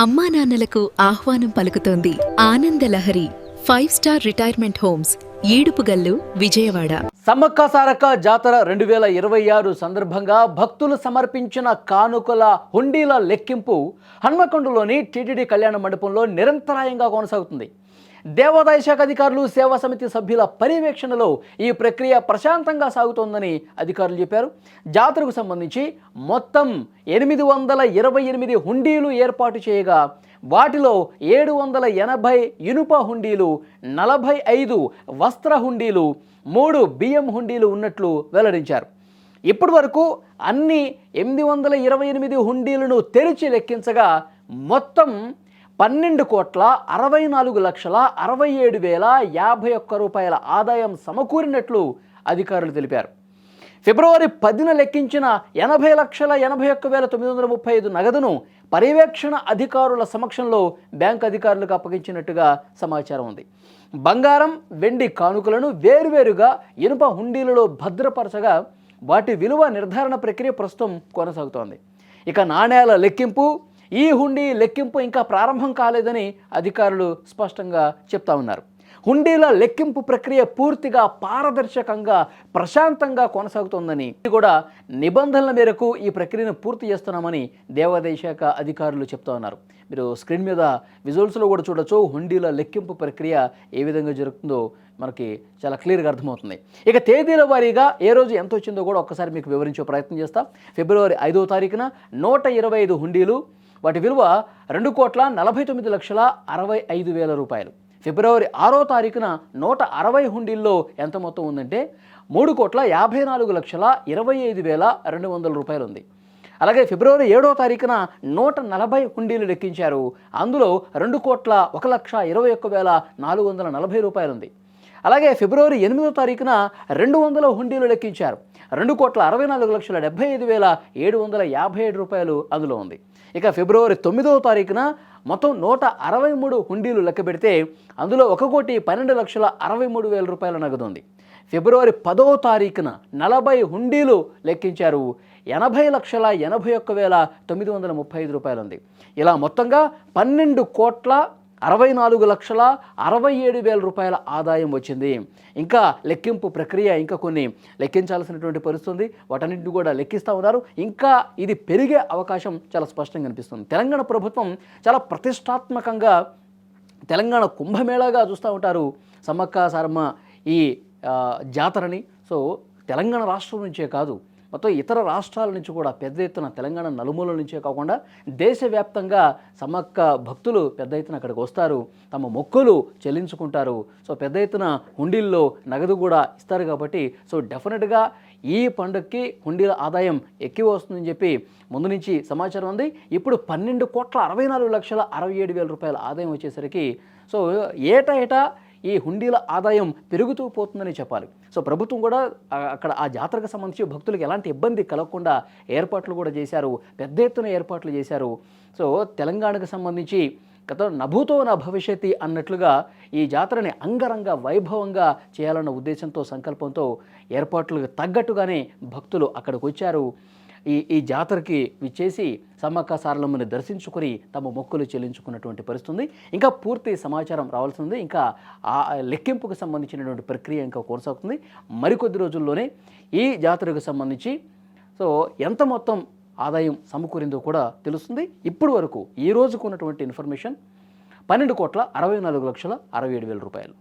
అమ్మా నాన్నలకు ఆహ్వానం పలుకుతోంది ఆనందలహరి 5-స్టార్ రిటైర్మెంట్ హోమ్స్ ఈడుపుగల్లు విజయవాడ. సమ్మక్క సారక్క జాతర 2026 సందర్భంగా భక్తులు సమర్పించిన కానుకల హుండీల లెక్కింపు హన్మకొండలోని టీటీడీ కళ్యాణ మండపంలో నిరంతరాయంగా కొనసాగుతుంది. దేవాదాయ శాఖ అధికారులు, సేవా సమితి సభ్యుల పర్యవేక్షణలో ఈ ప్రక్రియ ప్రశాంతంగా సాగుతోందని అధికారులు చెప్పారు. జాతరకు సంబంధించి మొత్తం 828 హుండీలు ఏర్పాటు చేయగా వాటిలో 780 ఇనుప హుండీలు, 45 వస్త్ర హుండీలు, 3 బియ్యం హుండీలు ఉన్నట్లు వెల్లడించారు. ఇప్పటి వరకు అన్ని 828 హుండీలను తెరిచి లెక్కించగా మొత్తం 12,64,67,051 రూపాయల ఆదాయం సమకూరినట్లు అధికారులు తెలిపారు. ఫిబ్రవరి 10న లెక్కించిన 80,81,935 నగదును పర్యవేక్షణ అధికారుల సమక్షంలో బ్యాంకు అధికారులకు అప్పగించినట్టుగా సమాచారం ఉంది. బంగారం, వెండి కానుకలను వేరువేరుగా ఇనుప హుండీలలో భద్రపరచగా వాటి విలువ నిర్ధారణ ప్రక్రియ ప్రస్తుతం కొనసాగుతోంది. ఇక నాణేల లెక్కింపు, ఈ హుండీ లెక్కింపు ఇంకా ప్రారంభం కాలేదని అధికారులు స్పష్టంగా చెప్తా ఉన్నారు. హుండీల లెక్కింపు ప్రక్రియ పూర్తిగా పారదర్శకంగా, ప్రశాంతంగా కొనసాగుతోందని, కూడా నిబంధనల మేరకు ఈ ప్రక్రియను పూర్తి చేస్తున్నామని దేవాదాయ శాఖ అధికారులు చెప్తా ఉన్నారు. మీరు స్క్రీన్ మీద విజువల్స్లో కూడా చూడొచ్చు. హుండీల లెక్కింపు ప్రక్రియ ఏ విధంగా జరుగుతుందో మనకి చాలా క్లియర్గా అర్థమవుతుంది. ఇక తేదీల వారీగా ఏ రోజు ఎంత వచ్చిందో కూడా ఒక్కసారి మీకు వివరించే ప్రయత్నం చేస్తాం. ఫిబ్రవరి 5వ తారీఖున 125 హుండీలు, వాటి విలువ 2,49,65,000 రూపాయలు. ఫిబ్రవరి 6వ తారీఖున 160 హుండీల్లో ఎంత మొత్తం ఉందంటే 3,54,25,200 రూపాయలు ఉంది. అలాగే ఫిబ్రవరి 7వ తారీఖున 140 హుండీలు లెక్కించారు. అందులో 2,21,440 రూపాయలు ఉంది. అలాగే ఫిబ్రవరి 8వ తారీఖున 200 హుండీలు లెక్కించారు. 2,64,75,757 రూపాయలు అందులో ఉంది. ఇక ఫిబ్రవరి 9వ తారీఖున మొత్తం 163 హుండీలు లెక్క పెడితే అందులో 1,12,63,000 రూపాయల నగదు ఉంది. ఫిబ్రవరి 10వ తారీఖున 40 హుండీలు లెక్కించారు. 80,81,935 రూపాయలు ఉంది. ఇలా మొత్తంగా 12,64,67,000 రూపాయల ఆదాయం వచ్చింది. ఇంకా లెక్కింపు ప్రక్రియ ఇంకా కొన్ని లెక్కించాల్సినటువంటి పరిస్థితి ఉంది. వాటన్నింటిని కూడా లెక్కిస్తూ ఉన్నారు. ఇంకా ఇది పెరిగే అవకాశం చాలా స్పష్టంగా కనిపిస్తుంది. తెలంగాణ ప్రభుత్వం చాలా ప్రతిష్టాత్మకంగా తెలంగాణ కుంభమేళాగా చూస్తూ ఉంటారు సమ్మక్క సారమ్మ ఈ జాతరని. సో తెలంగాణ రాష్ట్రం నుంచే కాదు, మొత్తం ఇతర రాష్ట్రాల నుంచి కూడా పెద్ద ఎత్తున, తెలంగాణ నలుమూలల నుంచే కాకుండా దేశవ్యాప్తంగా సమ్మక్క భక్తులు పెద్ద ఎత్తున అక్కడికి వస్తారు, తమ మొక్కులు చెల్లించుకుంటారు. సో పెద్ద ఎత్తున హుండీల్లో నగదు కూడా ఇస్తారు. కాబట్టి సో డెఫినెట్గా ఈ పండుగకి హుండీల ఆదాయం ఎక్కువ వస్తుందని చెప్పి ముందు నుంచి సమాచారం ఉంది. ఇప్పుడు 12,64,67,000 రూపాయల ఆదాయం వచ్చేసరికి సో ఏటా ఈ హుండీల ఆదాయం పెరుగుతూ పోతుందని చెప్పాలి. సో ప్రభుత్వం కూడా అక్కడ ఆ జాతరకు సంబంధించి భక్తులకు ఎలాంటి ఇబ్బంది కలగకుండా ఏర్పాట్లు కూడా చేశారు, పెద్ద ఎత్తున ఏర్పాట్లు చేశారు. సో తెలంగాణకు సంబంధించి గత నభూతో నా భవిష్యత్తు అన్నట్లుగా ఈ జాతరని అంగరంగ వైభవంగా చేయాలన్న ఉద్దేశంతో, సంకల్పంతో ఏర్పాట్లకు తగ్గట్టుగానే భక్తులు అక్కడికి వచ్చారు. ఈ జాతరకి విచ్చేసి సమ్మక్క సారలమ్మని దర్శించుకొని తమ మొక్కులు చెల్లించుకున్నటువంటి పరిస్థితి ఉంది. ఇంకా పూర్తి సమాచారం రావాల్సింది. ఇంకా ఆ లెక్కింపుకు సంబంధించినటువంటి ప్రక్రియ ఇంకా కొనసాగుతుంది. మరికొద్ది రోజుల్లోనే ఈ జాతరకు సంబంధించి సో ఎంత మొత్తం ఆదాయం సమకూరిందో కూడా తెలుస్తుంది. ఇప్పటి వరకు ఈ రోజుకు ఉన్నటువంటి ఇన్ఫర్మేషన్ 12,64,67,000 రూపాయలు.